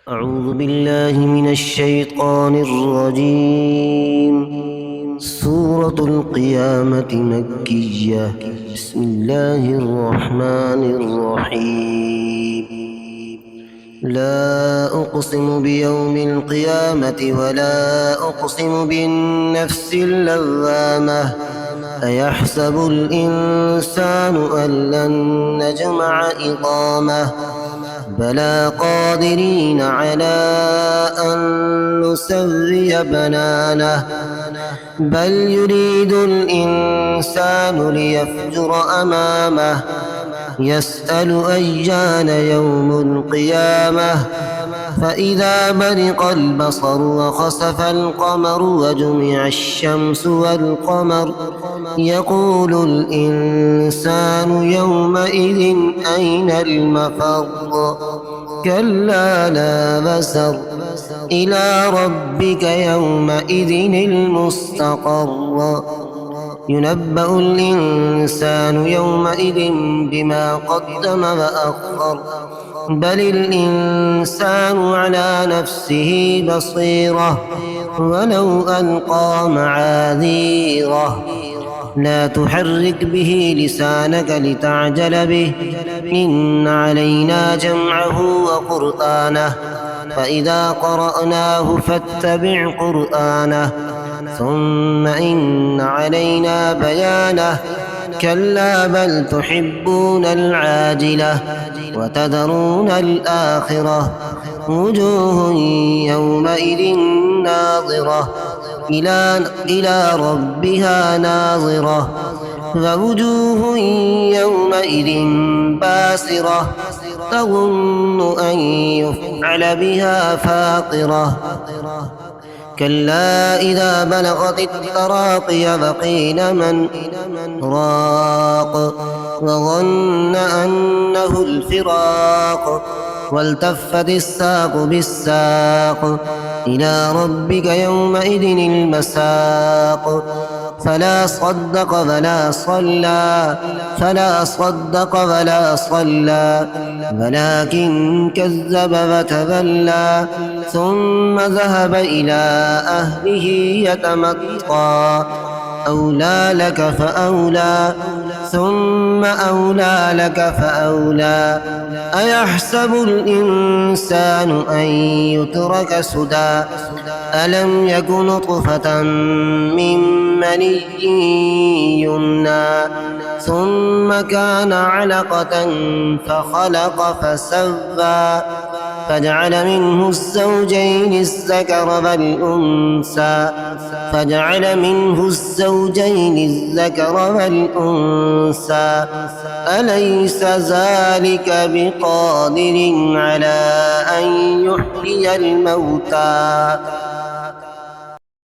أعوذ بالله من الشيطان الرجيم. سورة القيامة مكية. بسم الله الرحمن الرحيم. لا أقسم بيوم القيامة ولا أقسم بالنفس اللوامة. أيحسب الإنسان أن لن نجمع عظامه بلى قادرين على أن نسوي بنانه بل يريد الإنسان ليفجر أمامه يسأل أيان يوم القيامة فإذا برق البصر وخسف القمر وجمع الشمس والقمر يقول الإنسان يومئذ أين المفر كلا لا بسر إلى ربك يومئذ المستقر ينبأ الإنسان يومئذ بما قدم وأخر بل الإنسان على نفسه بصيرة ولو ألقى معاذيره لا تحرك به لسانك لتعجل به إن علينا جمعه وقرآنه فإذا قرأناه فاتبع قرآنه ثم إن علينا بيانه كلا بل تحبون العاجلة وتذرون الآخرة وجوه يومئذ ناظرة إلى ربها ناظرة ووجوه يومئذ باسرة تظن أن يفعل بها فاقرة كلا إذا بلغت التراقي وقيل من راق وظن أنه الفراق والتفت الساق بالساق إلى ربك يومئذ المساق فلا صدق ولا صلى ولكن كذب وتولى ثم ذهب إلى أهله يتمطى أولى لك فأولى ثم أولى لك فأولى أيحسب الإنسان أن يترك سدى ألم يك نطفة من مني يمنى ثم كان علقة فخلق فسوى فجعل منه الزوجين الذكر والأنثى أليس ذلك بقادر على أن يحيي الموتى